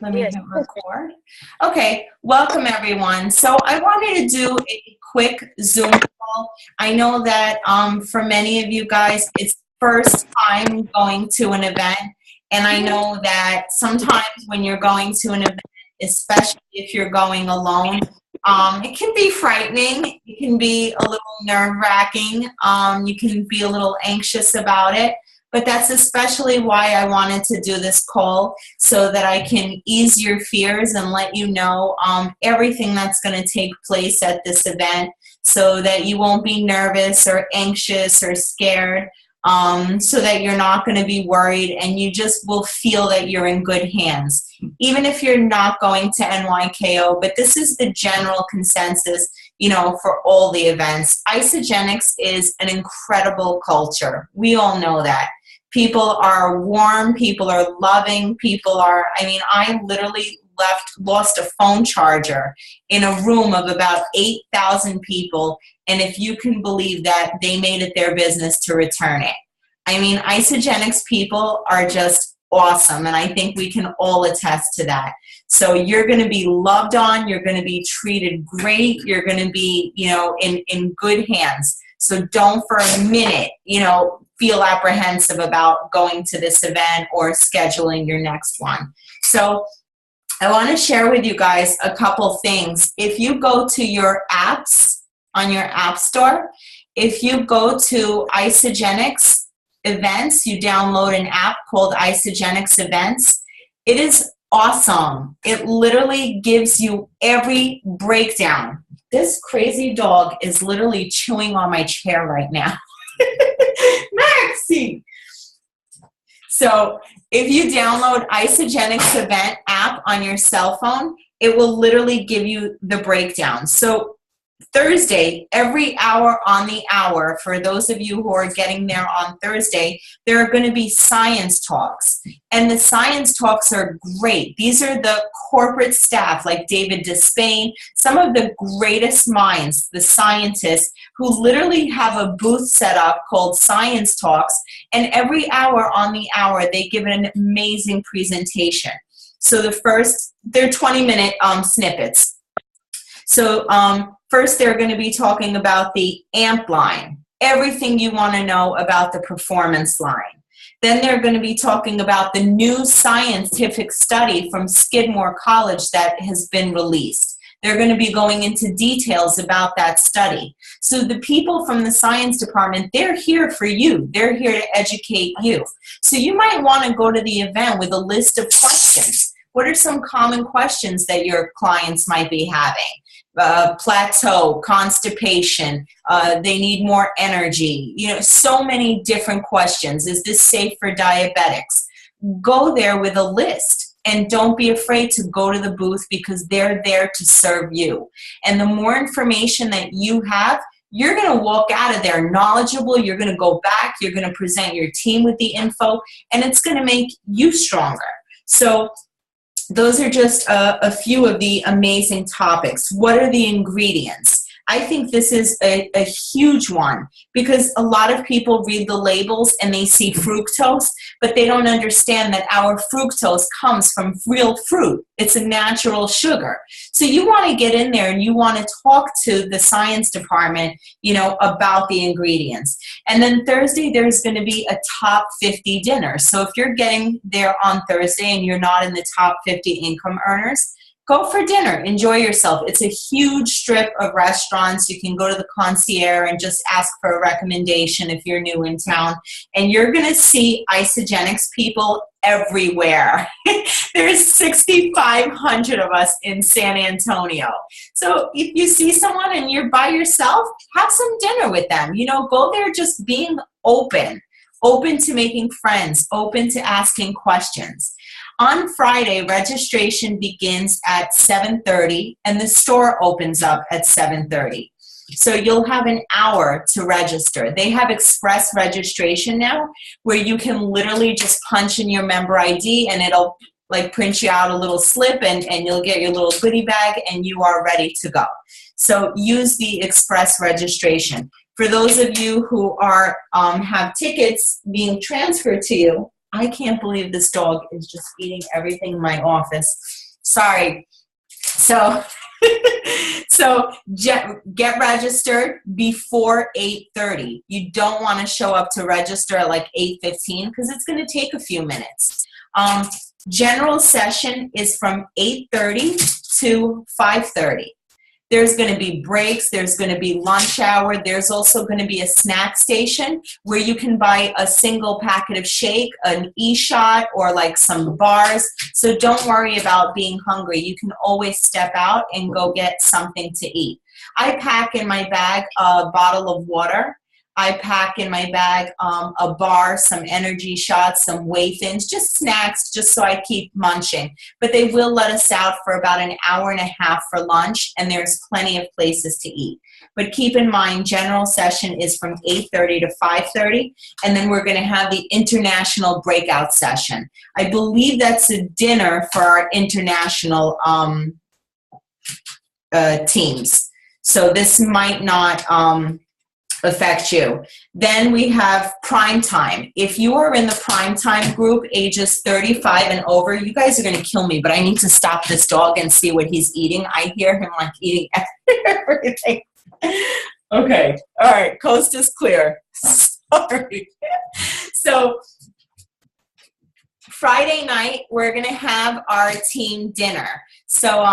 Let me Yes. hit record. Okay, welcome everyone. So I wanted to do a quick Zoom call. I know that for many of you guys, it's first time going to an event. And I know that sometimes when you're going to an event, especially if you're going alone, it can be frightening. It can be a little nerve-wracking. You can be a little anxious about it. But that's especially why I wanted to do this call so that I can ease your fears and let you know everything that's going to take place at this event so that you won't be nervous or anxious or scared, so that you're not going to be worried and you just will feel that you're in good hands. Even if you're not going to NYKO, but this is the general consensus, for all the events. Isagenix is an incredible culture. We all know that. People are warm, people are loving, I literally lost a phone charger in a room of about 8,000 people, and if you can believe that, they made it their business to return it. Isagenix people are just awesome, and I think we can all attest to that. So you're going to be loved on, you're going to be treated great, you're going to be, in good hands. So don't for a minute, feel apprehensive about going to this event or scheduling your next one. So I want to share with you guys a couple things. If you go to your apps on your app store, if you go to Isagenix events, you download an app called Isagenix Events. It is awesome. It literally gives you every breakdown. This crazy dog is literally chewing on my chair right now. Maxie! So if you download Isagenix Event app on your cell phone, it will literally give you the breakdown. So Thursday, every hour on the hour, for those of you who are getting there on Thursday, there are going to be science talks. And the science talks are great. These are the corporate staff like David Despain, some of the greatest minds, the scientists, who literally have a booth set up called Science Talks. And every hour on the hour, they give an amazing presentation. So they're 20-minute snippets. So first, they're going to be talking about the AMP line, everything you want to know about the performance line. Then they're going to be talking about the new scientific study from Skidmore College that has been released. They're going to be going into details about that study. So the people from the science department, they're here for you. They're here to educate you. So you might want to go to the event with a list of questions. What are some common questions that your clients might be having? Plateau, constipation, they need more energy, so many different questions. Is this safe for diabetics? Go there with a list and don't be afraid to go to the booth because they're there to serve you. And the more information that you have, you're going to walk out of there knowledgeable, you're going to go back, you're going to present your team with the info, and it's going to make you stronger. So those are just a few of the amazing topics. What are the ingredients? I think this is a huge one because a lot of people read the labels and they see fructose, but they don't understand that our fructose comes from real fruit. It's a natural sugar. So you want to get in there and you want to talk to the science department, about the ingredients. And then Thursday, there's going to be a top 50 dinner. So if you're getting there on Thursday and you're not in the top 50 income earners, go for dinner. Enjoy yourself. It's a huge strip of restaurants. You can go to the concierge and just ask for a recommendation if you're new in town. And you're going to see Isagenix people everywhere. There's 6,500 of us in San Antonio. So if you see someone and you're by yourself, have some dinner with them. Go there just being open to making friends, open to asking questions. On Friday, registration begins at 7:30 and the store opens up at 7:30. So you'll have an hour to register. They have express registration now where you can literally just punch in your member ID and it'll print you out a little slip and you'll get your little goodie bag and you are ready to go. So use the express registration. For those of you who have tickets being transferred to you, I can't believe this dog is just eating everything in my office. Sorry. So, get registered before 8:30. You don't want to show up to register at like 8:15 because it's going to take a few minutes. General session is from 8:30 to 5:30. There's going to be breaks. There's going to be lunch hour. There's also going to be a snack station where you can buy a single packet of shake, an e-shot, or like some bars. So don't worry about being hungry. You can always step out and go get something to eat. I pack in my bag a bottle of water. I pack in my bag a bar, some energy shots, some whey thins, just snacks, just so I keep munching. But they will let us out for about an hour and a half for lunch, and there's plenty of places to eat. But keep in mind, general session is from 8:30 to 5:30, and then we're going to have the international breakout session. I believe that's a dinner for our international teams. So this might not affect you. Then we have prime time. If you are in the prime time group, ages 35 and over, you guys are going to kill me, but I need to stop this dog and see what he's eating. I hear him like eating everything. Okay. All right. Coast is clear. Sorry. So Friday night, we're going to have our team dinner. So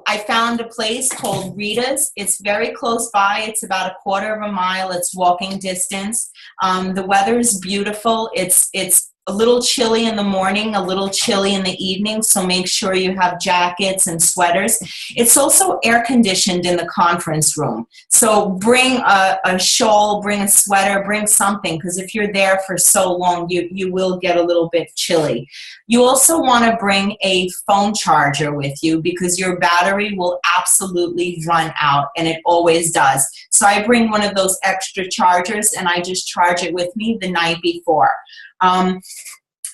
I found a place called Rita's. It's very close by. It's about a quarter of a mile. It's walking distance. The weather is beautiful. It's a little chilly in the morning, a little chilly in the evening, so make sure you have jackets and sweaters. It's also air conditioned in the conference room. So bring a shawl, bring a sweater, bring something, because if you're there for so long, you will get a little bit chilly. You also want to bring a phone charger with you because your battery will absolutely run out, and it always does. So I bring one of those extra chargers, and I just charge it with me the night before.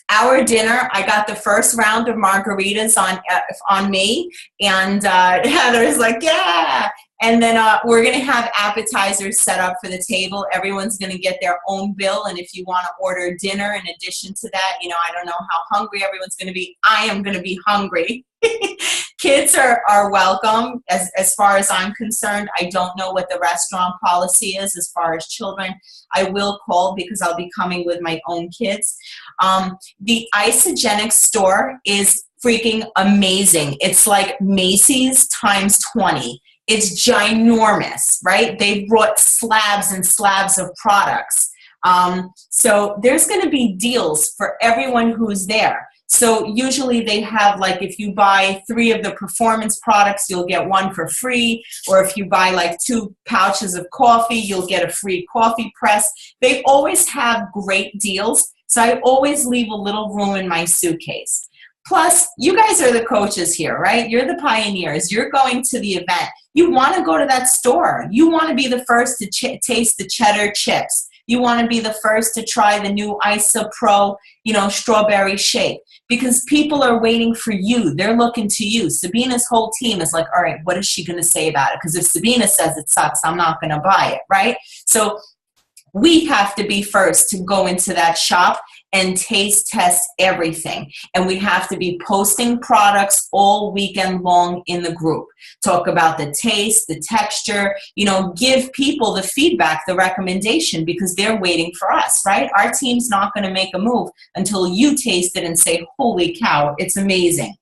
Our dinner, I got the first round of margaritas on me, and Heather's like, yeah. And then we're going to have appetizers set up for the table. Everyone's going to get their own bill, and if you want to order dinner in addition to that, you know, I don't know how hungry everyone's going to be. I am going to be hungry. Kids are welcome as far as I'm concerned. I don't know what the restaurant policy is as far as children. I will call because I'll be coming with my own kids. The Isagenix store is freaking amazing. It's like Macy's times 20. It's ginormous, right? They brought slabs and slabs of products. So there's going to be deals for everyone who's there. So usually they have, like, if you buy 3 of the performance products, you'll get 1 for free. Or if you buy like 2 pouches of coffee, you'll get a free coffee press. They always have great deals. So I always leave a little room in my suitcase. Plus, you guys are the coaches here, right? You're the pioneers. You're going to the event. You want to go to that store. You want to be the first to taste the cheddar chips. You want to be the first to try the new Isa Pro, strawberry shake, because people are waiting for you. They're looking to you. Sabina's whole team is like, all right, what is she going to say about it? Because if Sabina says it sucks, I'm not going to buy it, right? So we have to be first to go into that shop and taste test everything. And we have to be posting products all weekend long in the group. Talk about the taste, the texture, give people the feedback, the recommendation, because they're waiting for us, right? Our team's not going to make a move until you taste it and say, holy cow, it's amazing.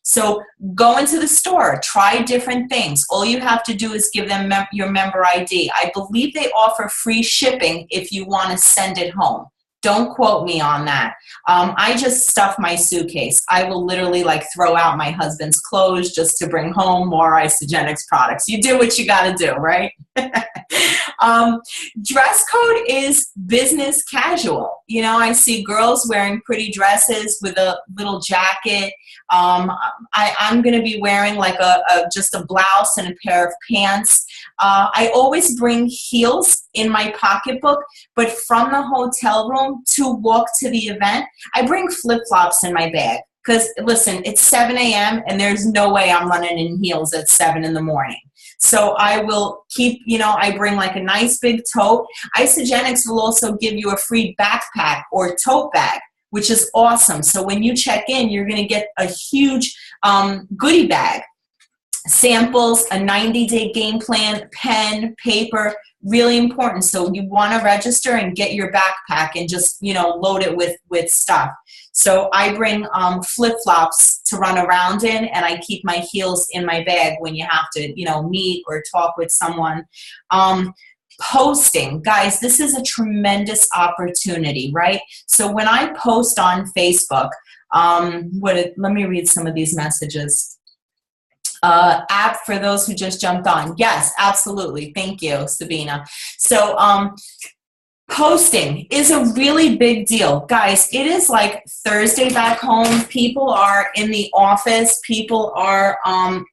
So go into the store, try different things. All you have to do is give them your member ID. I believe they offer free shipping if you want to send it home. Don't quote me on that. I just stuff my suitcase. I will literally throw out my husband's clothes just to bring home more Isagenix products. You do what you got to do, right? Dress code is business casual. I see girls wearing pretty dresses with a little jacket. I'm going to be wearing just a blouse and a pair of pants. I always bring heels in my pocketbook, but from the hotel room to walk to the event, I bring flip-flops in my bag. Because, listen, it's 7 a.m. and there's no way I'm running in heels at 7 in the morning. So I will keep, I bring a nice big tote. Isagenix will also give you a free backpack or tote bag which is awesome. So when you check in, you're going to get a huge goodie bag. Samples, a 90-day game plan, pen, paper, really important. So you want to register and get your backpack and just, you know, load it with stuff. So I bring flip-flops to run around in, and I keep my heels in my bag when you have to, you know, meet or talk with someone. Posting, guys, this is a tremendous opportunity, right? So when I post on Facebook, let me read some of these messages. App for those who just jumped on. Yes, absolutely. Thank you, Sabina. So posting is a really big deal. Guys, it is like Thursday back home. People are in the office. People are,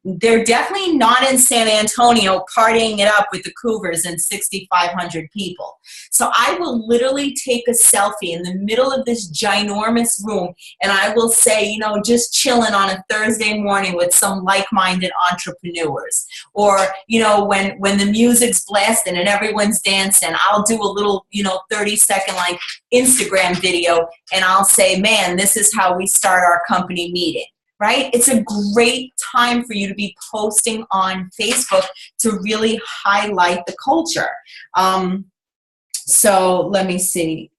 they're definitely not in San Antonio partying it up with the Cougars and 6,500 people. So I will literally take a selfie in the middle of this ginormous room, and I will say, you know, just chilling on a Thursday morning with some like-minded entrepreneurs. Or, you know, when the music's blasting and everyone's dancing, I'll do a little, you know, 30-second like Instagram video, and I'll say, man, this is how we start our company meeting, right? It's a great time for you to be posting on Facebook to really highlight the culture. So let me see.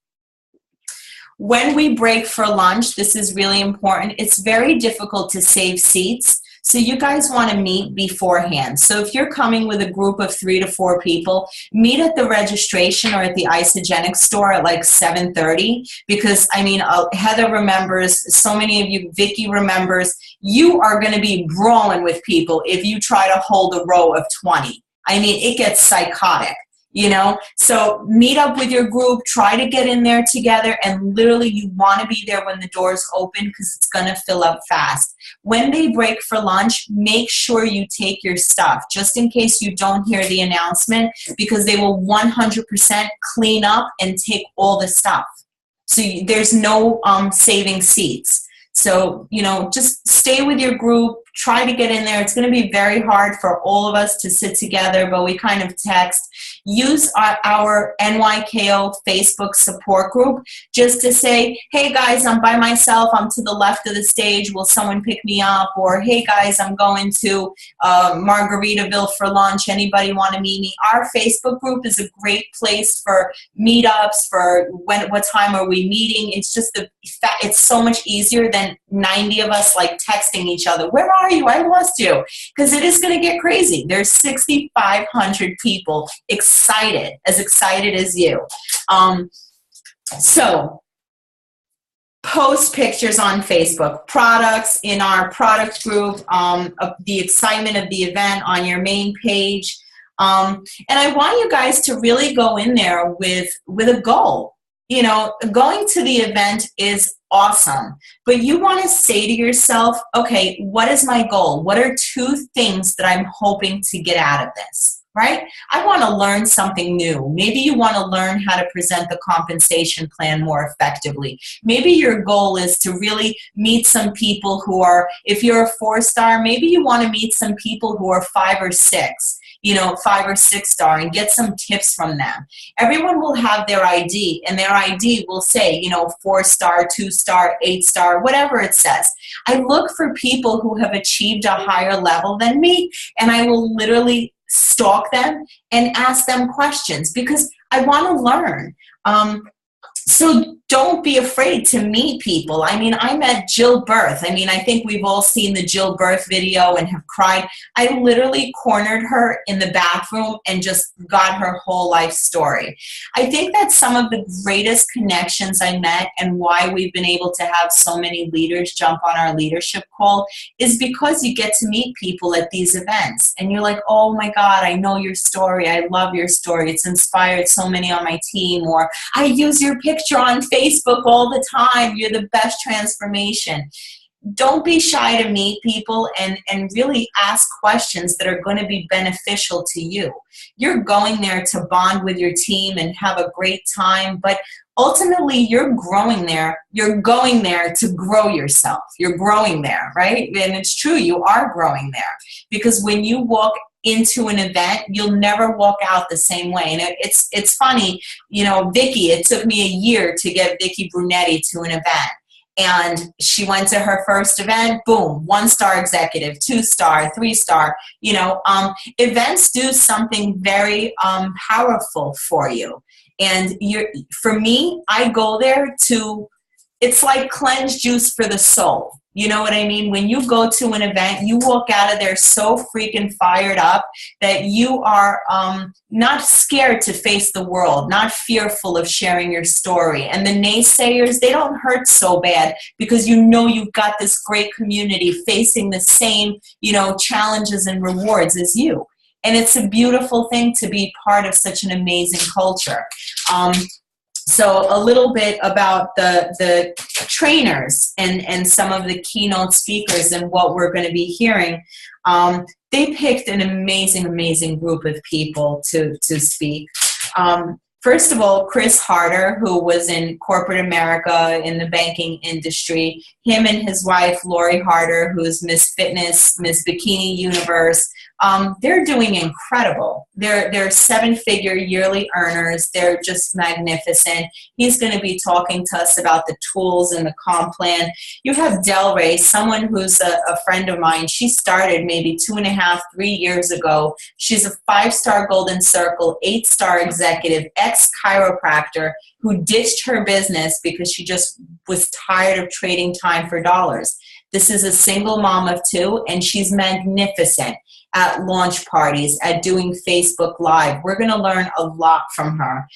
When we break for lunch, this is really important. It's very difficult to save seats. So you guys want to meet beforehand. So if you're coming with a group of 3 to 4 people, meet at the registration or at the Isagenix store at like 7:30, because I mean, Heather remembers, so many of you, Vicky remembers, you are going to be brawling with people if you try to hold a row of 20. I mean, it gets psychotic. You know, so meet up with your group, try to get in there together, and literally you want to be there when the doors open because it's going to fill up fast. When they break for lunch, make sure you take your stuff just in case you don't hear the announcement, because they will 100% clean up and take all the stuff. So there's no saving seats. So, you know, just stay with your group. Try to get in there. It's going to be very hard for all of us to sit together, but we kind of text. Use our NYKO Facebook support group just to say, hey guys, I'm by myself. I'm to the left of the stage. Will someone pick me up? Or hey guys, I'm going to Margaritaville for lunch. Anybody want to meet me? Our Facebook group is a great place for meetups, for what time are we meeting. It's just it's so much easier than 90 of us like texting each other. Where are you? I lost you. Because it is going to get crazy. There's 6,500 people excited as you. So post pictures on Facebook, products in our product group, the excitement of the event on your main page. And I want you guys to really go in there with a goal. You know, going to the event is awesome, but you want to say to yourself, okay, what is my goal? What are 2 things that I'm hoping to get out of this, right? I want to learn something new. Maybe you want to learn how to present the compensation plan more effectively. Maybe your goal is to really meet some people who are, if you're a 4-star, maybe you want to meet some people who are 5 or 6. You know, 5 or 6-star, and get some tips from them. Everyone will have their ID, and their ID will say, you know, 4-star, 2-star, 8-star, whatever it says. I look for people who have achieved a higher level than me, and I will literally stalk them and ask them questions because I want to learn. So don't be afraid to meet people. I mean, I met Jill Birth. I mean, I think we've all seen the Jill Birth video and have cried. I literally cornered her in the bathroom and just got her whole life story. I think that's some of the greatest connections I met, and why we've been able to have so many leaders jump on our leadership call is because you get to meet people at these events. And you're like, oh my God, I know your story. I love your story. It's inspired so many on my team. Or I use your picture on Facebook all the time. You're the best transformation. Don't be shy to meet people and really ask questions that are going to be beneficial to you. You're going there to bond with your team and have a great time, but ultimately you're growing there. You're going there to grow yourself. You're growing there, right? And it's true, you are growing there, because when you walk into an event, you'll never walk out the same way. And it's funny, you know, Vicky, it took me a year to get Vicky Brunetti to an event. And she went to her first event, boom, 1-star executive, 2-star, 3-star. You know, events do something very powerful for you. And for me, I go there to, it's like cleanse juice for the soul. You know what I mean? When you go to an event, you walk out of there so freaking fired up that you are not scared to face the world, not fearful of sharing your story. And the naysayers, they don't hurt so bad because you know you've got this great community facing the same, you know, challenges and rewards as you. And it's a beautiful thing to be part of such an amazing culture. So a little bit about the trainers and some of the keynote speakers and what we're going to be hearing. They picked an amazing group of people to speak. First of all, Chris Harder, who was in corporate America in the banking industry, him and his wife, Lori Harder, who's Miss Fitness, Miss Bikini Universe, they're doing incredible. They're 7-figure yearly earners. They're just magnificent. He's going to be talking to us about the tools and the comp plan. You have Delray, someone who's a friend of mine. She started maybe 2.5, 3 years ago. She's a 5-star Golden Circle, 8-star executive, ex-chiropractor who ditched her business because she just was tired of trading time for dollars. This is a single mom of 2, and she's magnificent at launch parties, at doing Facebook Live. We're going to learn a lot from her.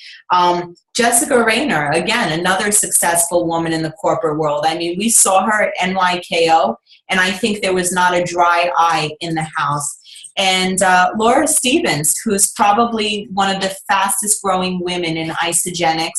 Jessica Rayner, again, another successful woman in the corporate world. I mean, we saw her at NYKO, and I think there was not a dry eye in the house. And Laura Stevens, who's probably one of the fastest growing women in Isagenix,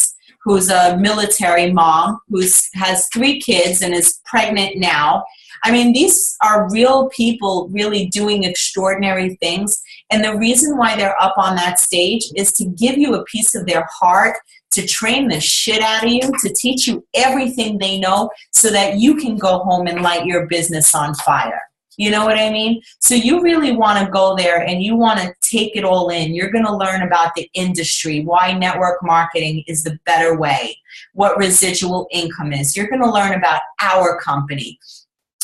who's a military mom, who has 3 kids and is pregnant now. I mean, these are real people really doing extraordinary things. And the reason why they're up on that stage is to give you a piece of their heart, to train the shit out of you, to teach you everything they know so that you can go home and light your business on fire. You know what I mean? So you really want to go there and you want to take it all in. You're going to learn about the industry, why network marketing is the better way, what residual income is. You're going to learn about our company,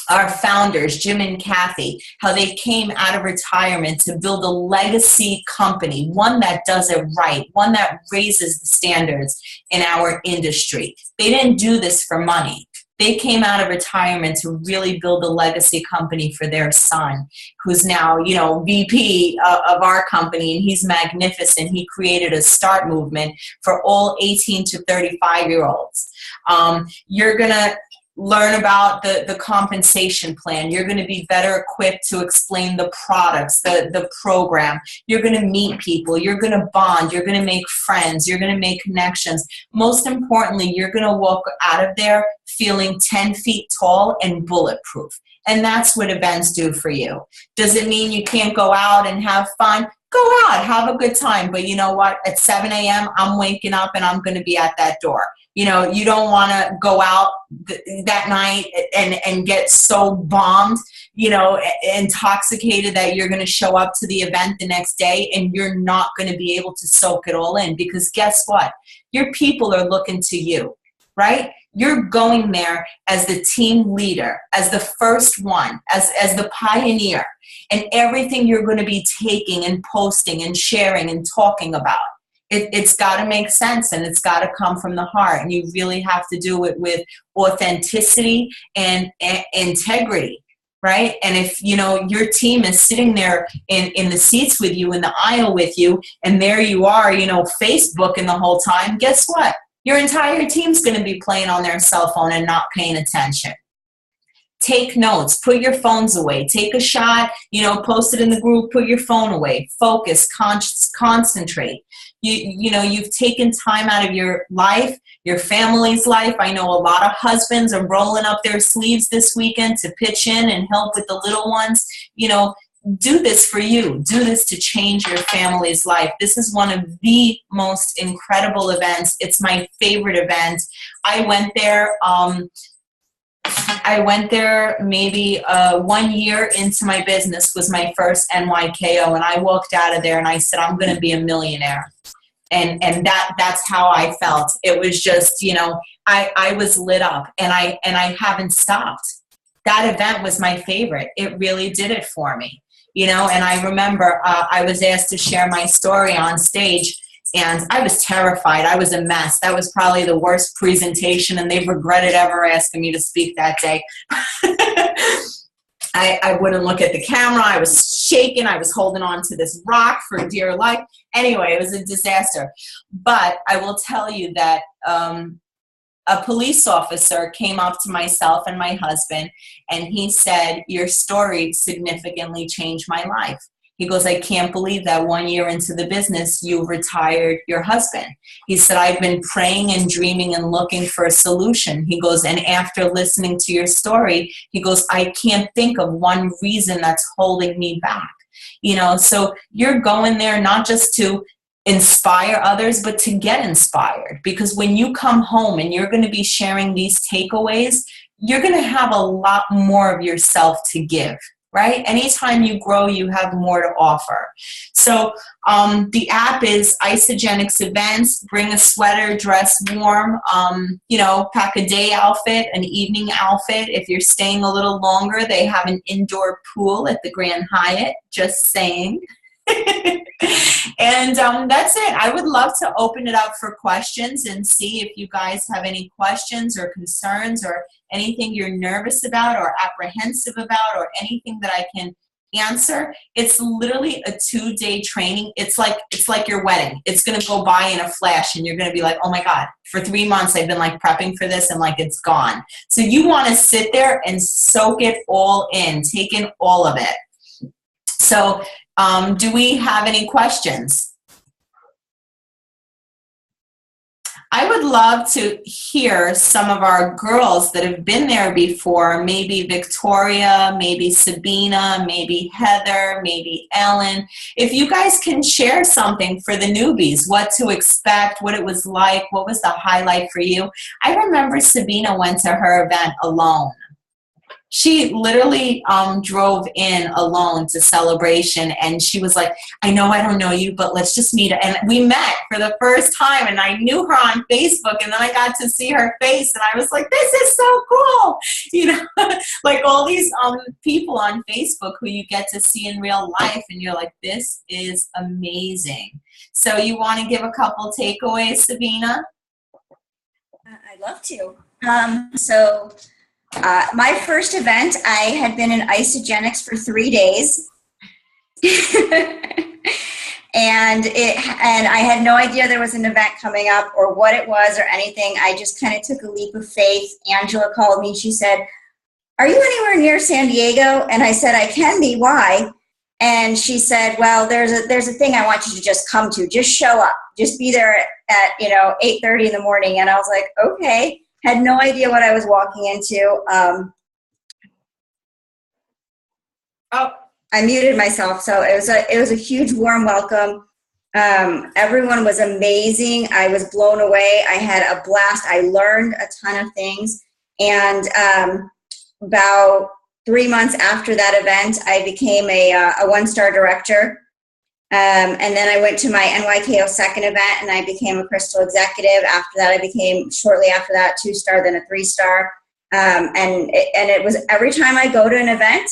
our founders, Jim and Kathy, how they came out of retirement to build a legacy company, one that does it right, one that raises the standards in our industry. They didn't do this for money. They came out of retirement to really build a legacy company for their son, who's now, you know, VP of our company, and he's magnificent. He created a START movement for all 18 to 35-year-olds. You're going to learn about the compensation plan. You're going to be better equipped to explain the products, the program. You're going to meet people. You're going to bond. You're going to make friends. You're going to make connections. Most importantly, you're going to walk out of there feeling 10 feet tall and bulletproof. And that's what events do for you. Does it mean you can't go out and have fun? Go out, have a good time. But you know what? At 7 a.m., I'm waking up and I'm going to be at that door. You know, you don't want to go out that night and get so bombed, you know, intoxicated that you're going to show up to the event the next day and you're not going to be able to soak it all in, because guess what? Your people are looking to you, right? You're going there as the team leader, as the first one, as the pioneer, and everything you're going to be taking and posting and sharing and talking about. It's got to make sense, and it's got to come from the heart, and you really have to do it with authenticity and integrity, right? And if, you know, your team is sitting there in the seats with you, in the aisle with you, and there you are, you know, Facebooking the whole time, guess what? Your entire team's going to be playing on their cell phone and not paying attention. Take notes, put your phones away, take a shot, you know, post it in the group, put your phone away, focus, concentrate. You know, you've taken time out of your life, your family's life. I know a lot of husbands are rolling up their sleeves this weekend to pitch in and help with the little ones. You know, do this for you. Do this to change your family's life. This is one of the most incredible events. It's my favorite event. I went there I went there maybe 1 year into my business was my first NYKO, and I walked out of there and I said, I'm going to be a millionaire. And that's how I felt. It was just, you know, I was lit up, and I haven't stopped. That event was my favorite. It really did it for me, you know. And I remember I was asked to share my story on stage, and I was terrified. I was a mess. That was probably the worst presentation, and they regretted ever asking me to speak that day. I wouldn't look at the camera. I was shaking. I was holding on to this rock for dear life. Anyway, it was a disaster. But I will tell you that a police officer came up to myself and my husband, and he said, your story significantly changed my life. He goes, I can't believe that 1 year into the business, you retired your husband. He said, I've been praying and dreaming and looking for a solution. He goes, and after listening to your story, he goes, I can't think of one reason that's holding me back. You know, so you're going there not just to inspire others, but to get inspired. Because when you come home and you're going to be sharing these takeaways, you're going to have a lot more of yourself to give. Right? Anytime you grow, you have more to offer. So the app is Isagenix Events. Bring a sweater, dress warm, you know, pack a day outfit, an evening outfit. If you're staying a little longer, they have an indoor pool at the Grand Hyatt, just saying. And that's it. I would love to open it up for questions and see if you guys have any questions or concerns or anything you're nervous about or apprehensive about or anything that I can answer. It's literally a 2-day training. It's like your wedding. It's going to go by in a flash, and you're going to be like, oh my God, for 3 months I've been like prepping for this, and like it's gone. So you want to sit there and soak it all in, take in all of it. So do we have any questions? I would love to hear some of our girls that have been there before, maybe Victoria, maybe Sabina, maybe Heather, maybe Ellen. If you guys can share something for the newbies, what to expect, what it was like, what was the highlight for you. I remember Sabina went to her event alone. She literally drove in alone to Celebration, and she was like, I know I don't know you, but let's just meet. And we met for the first time, and I knew her on Facebook, and then I got to see her face, and I was like, this is so cool. You know, like all these people on Facebook who you get to see in real life, and you're like, this is amazing. So you want to give a couple takeaways, Sabina? I'd love to. My first event, I had been in Isagenix for 3 days. and I had no idea there was an event coming up or what it was or anything. I just kind of took a leap of faith. Angela called me. She said, are you anywhere near San Diego? And I said, I can be. Why? And she said, well, there's a thing I want you to just come to. Just show up. Just be there at 8:30 in the morning. And I was like, okay. Had no idea what I was walking into. I muted myself, so it was a huge warm welcome. Everyone was amazing. I was blown away. I had a blast. I learned a ton of things. And about 3 months after that event, I became a one-star director. And then I went to my NYKO second event, and I became a Crystal executive. After that, I became, shortly after that, 2-star, then a 3-star. And it was every time I go to an event,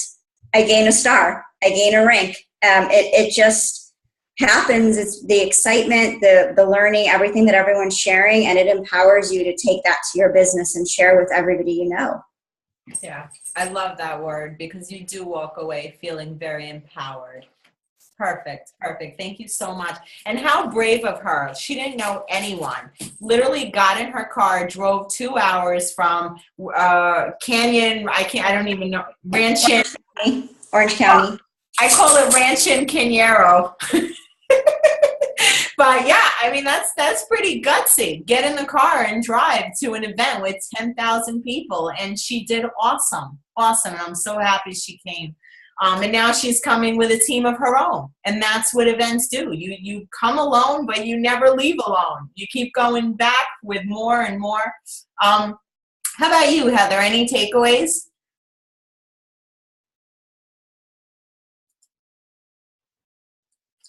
I gain a star. I gain a rank. It just happens. It's the excitement, the learning, everything that everyone's sharing, and it empowers you to take that to your business and share with everybody you know. Yeah, I love that word, because you do walk away feeling very empowered. Perfect. Thank you so much. And how brave of her. She didn't know anyone. Literally got in her car, drove 2 hours from Canyon, I don't even know, Rancho. Orange County. I call it Rancho Cañero. But yeah, I mean, that's pretty gutsy. Get in the car and drive to an event with 10,000 people. And she did awesome. And I'm so happy she came. And now she's coming with a team of her own. And that's what events do. You come alone, but you never leave alone. You keep going back with more and more. How about you, Heather? Any takeaways?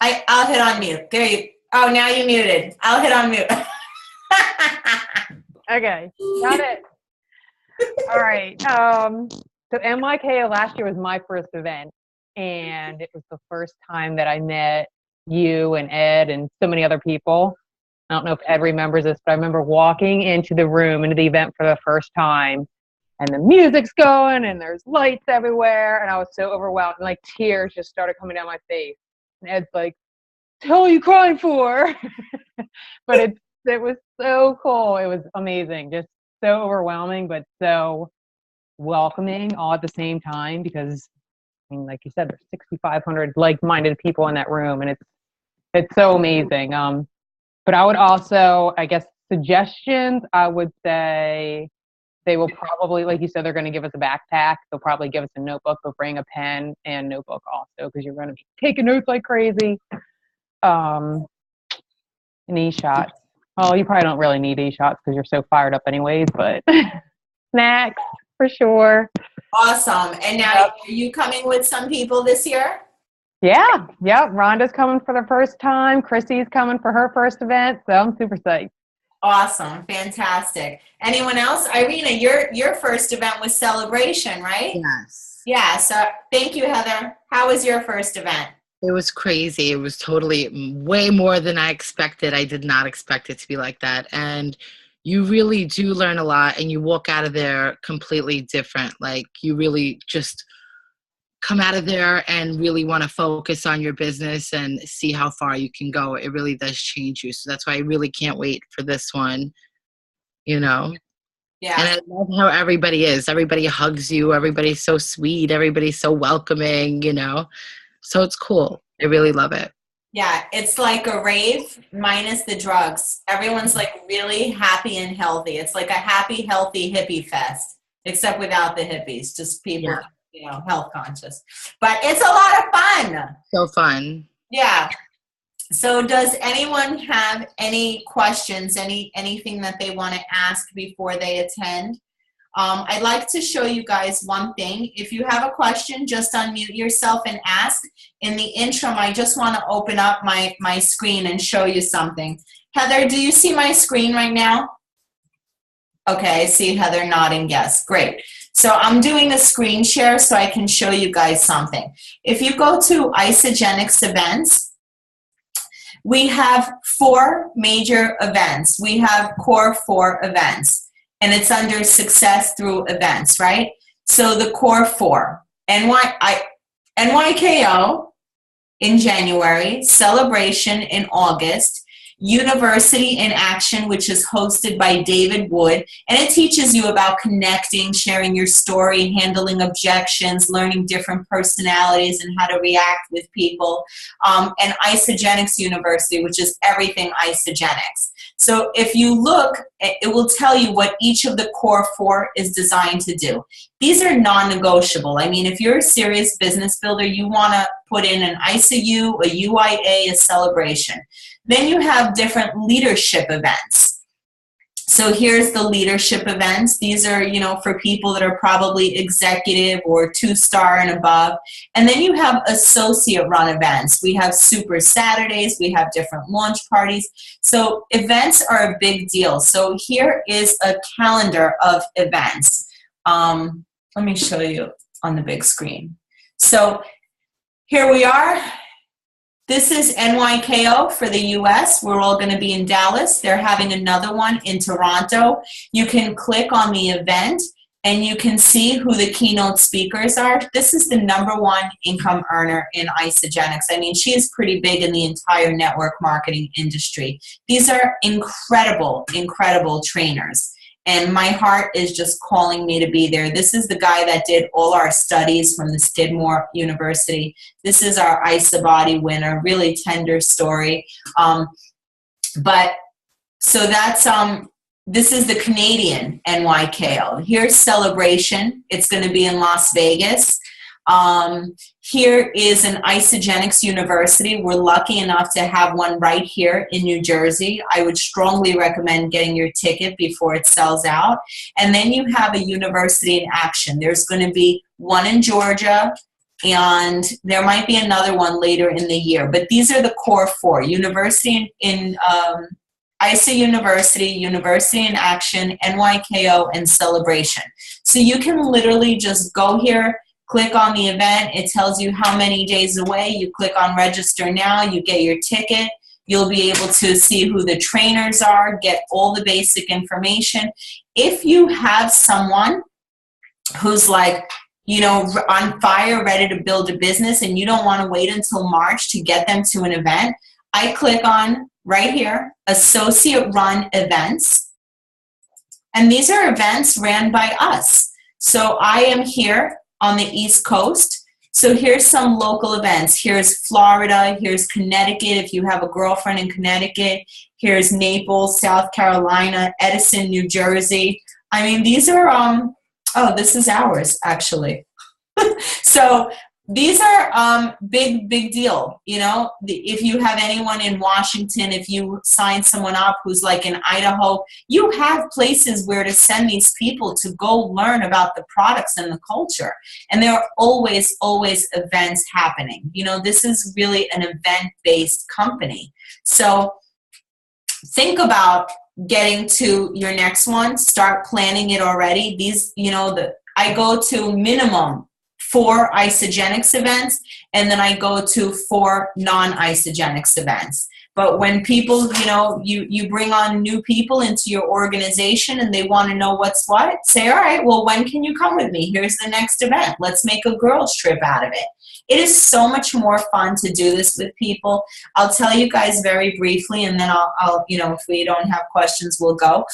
I'll hit on mute. There you. Oh, now you muted. I'll hit on mute. Okay, got it. All right. So NYKO last year was my first event, and it was the first time that I met you and Ed and so many other people. I don't know if Ed remembers this, but I remember walking into the room, into the event for the first time, and the music's going, and there's lights everywhere, and I was so overwhelmed, and like tears just started coming down my face. And Ed's like, "The hell are you crying for?" But it was so cool. It was amazing. Just so overwhelming, but so welcoming all at the same time, because I mean, like you said, there's 6,500 like-minded people in that room, and it's so amazing. But I would also, I guess, suggestions, I would say they will probably, like you said, they're going to give us a backpack. They'll probably give us a notebook. They'll bring a pen and notebook also, because you're going to be taking notes like crazy. And e-shots. Well, you probably don't really need e-shots because you're so fired up anyways, but snacks for sure. Awesome. And now, are you coming with some people this year? Yeah. Rhonda's coming for the first time. Chrissy's coming for her first event, so I'm super psyched. Awesome. Fantastic. Anyone else? Irina, your first event was Celebration, right? Yes. Yeah. So thank you, Heather. How was your first event? It was crazy. It was totally way more than I expected. I did not expect it to be like that. And you really do learn a lot, and you walk out of there completely different. Like, you really just come out of there and really want to focus on your business and see how far you can go. It really does change you. So that's why I really can't wait for this one, you know? Yeah. And I love how everybody is. Everybody hugs you. Everybody's so sweet. Everybody's so welcoming, you know? So it's cool. I really love it. Yeah, it's like a rave minus the drugs. Everyone's like really happy and healthy. It's like a happy, healthy hippie fest, except without the hippies, just people, health conscious. But it's a lot of fun. So fun. Yeah. So does anyone have any questions, anything that they want to ask before they attend? I'd like to show you guys one thing. If you have a question, just unmute yourself and ask. In the interim, I just want to open up my screen and show you something. Heather, do you see my screen right now? Okay, I see Heather nodding yes. Great. So I'm doing a screen share so I can show you guys something. If you go to Isagenix events, we have 4 major events. We have core 4 events. And it's under success through events, right? So the core 4, NYKO in January, Celebration in August, University in Action, which is hosted by David Wood, and it teaches you about connecting, sharing your story, handling objections, learning different personalities and how to react with people, and Isagenix University, which is everything Isagenix. So if you look, it will tell you what each of the core 4 is designed to do. These are non-negotiable. I mean, if you're a serious business builder, you want to put in an ISAU, a UIA, a celebration. Then you have different leadership events. So here's the leadership events. These are, for people that are probably executive or 2-star and above. And then you have associate run events. We have Super Saturdays. We have different launch parties. So events are a big deal. So here is a calendar of events. Let me show you on the big screen. So here we are. This is NYKO for the US. We're all going to be in Dallas. They're having another one in Toronto. You can click on the event and you can see who the keynote speakers are. This is the #1 income earner in Isagenix. I mean, she is pretty big in the entire network marketing industry. These are incredible, incredible trainers. And my heart is just calling me to be there. This is the guy that did all our studies from the Skidmore University. This is our IsaBody winner, really tender story. This is the Canadian NYKO. Here's Celebration. It's going to be in Las Vegas. Here is an Isagenix University. We're lucky enough to have one right here in New Jersey. I would strongly recommend getting your ticket before it sells out. And then you have a University in Action. There's going to be one in Georgia, and there might be another one later in the year. But these are the core four: University in ISA University, University in Action, NYKO, and Celebration. So you can literally just go here, click on the event. It tells you how many days away. You click on register now. You get your ticket. You'll be able to see who the trainers are, get all the basic information. If you have someone who's like, you know, on fire, ready to build a business, and you don't want to wait until March to get them to an event, I click on right here, associate run events. And these are events ran by us. So I am here on the East Coast. So here's some local events. Here's Florida, here's Connecticut, if you have a girlfriend in Connecticut. Here's Naples, South Carolina, Edison, New Jersey. I mean, these are, oh, this is ours, actually. So these are big deal. You know, if you have anyone in Washington, if you sign someone up who's like in Idaho, you have places where to send these people to go learn about the products and the culture. And there are always events happening. You know, this is really an event-based company. So think about getting to your next one. Start planning it already. These, you know, I go to minimum 4 Isagenix events, and then I go to 4 non-Isagenix events. But when people, you know, you bring on new people into your organization and they want to know what's what, say, all right, well, when can you come with me? Here's the next event. Let's make a girls trip out of it. It is so much more fun to do this with people. I'll tell you guys very briefly, and then I'll you know, if we don't have questions, we'll go.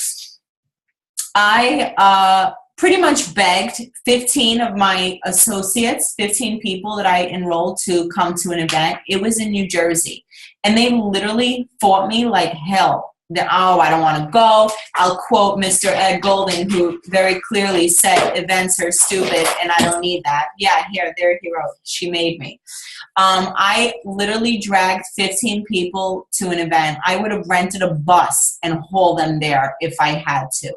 I pretty much begged 15 of my associates, 15 people that I enrolled to come to an event. It was in New Jersey. And they literally fought me like hell. Oh, I don't want to go. I'll quote Mr. Ed Golden, who very clearly said events are stupid and I don't need that. Yeah, here, there he wrote. She made me. I literally dragged 15 people to an event. I would have rented a bus and hauled them there if I had to.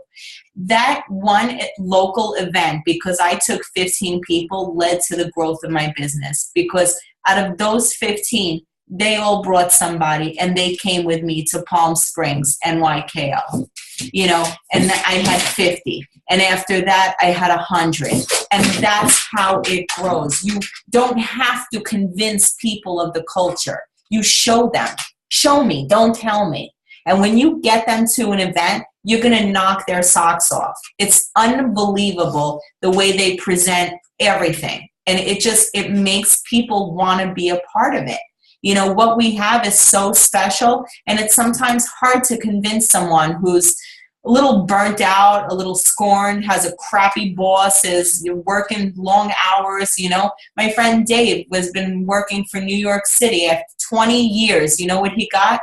That one local event, because I took 15 people, led to the growth of my business. Because out of those 15, they all brought somebody, and they came with me to Palm Springs, NYKO, you know, and I had 50. And after that, I had 100. And that's how it grows. You don't have to convince people of the culture. You show them. Show me, don't tell me. And when you get them to an event, you're going to knock their socks off. It's unbelievable the way they present everything. And it makes people want to be a part of it. You know, what we have is so special, and it's sometimes hard to convince someone who's a little burnt out, a little scorned, has a crappy boss, is working long hours. You know, my friend Dave has been working for New York City after 20 years. You know what he got?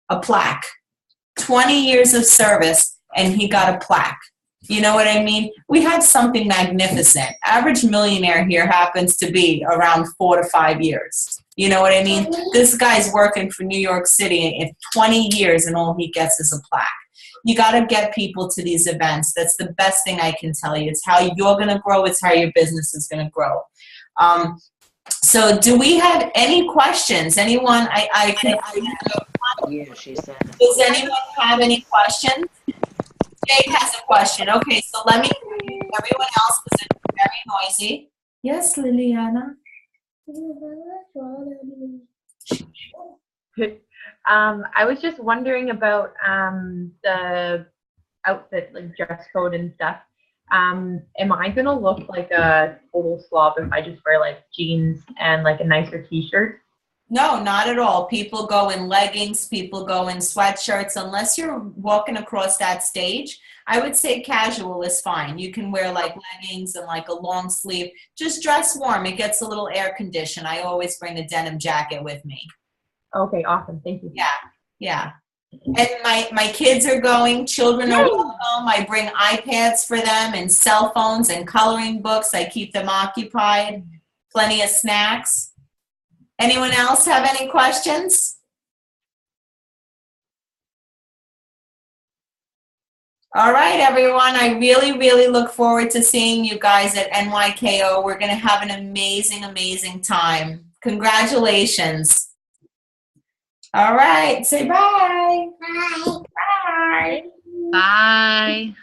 A plaque. 20 years of service, and he got a plaque. You know what I mean? We have something magnificent. Average millionaire here happens to be around 4 to 5 years. You know what I mean? This guy's working for New York City in 20 years, and all he gets is a plaque. You got to get people to these events. That's the best thing I can tell you. It's how you're going to grow. It's how your business is going to grow. So do we have any questions? Anyone? Yeah, she said. Does anyone have any questions? Jake has a question. Okay, so let me, everyone else was very noisy. Yes, Liliana. I was just wondering about the outfit, like dress code and stuff. Am I gonna look like a total slob if I just wear like jeans and like a nicer t-shirt? No, not at all. People go in leggings, people go in sweatshirts. Unless you're walking across that stage, I would say casual is fine. You can wear like leggings and like a long sleeve. Just dress warm. It gets a little air conditioned. I always bring a denim jacket with me. Okay, awesome. Thank you. Yeah. And my kids are going. Children are welcome. I bring iPads for them and cell phones and coloring books. I keep them occupied. plenty of snacks. Anyone else have any questions? All right, everyone. I really, really look forward to seeing you guys at NYKO. We're going to have an amazing, amazing time. Congratulations. All right. Say bye. Bye. Bye. Bye.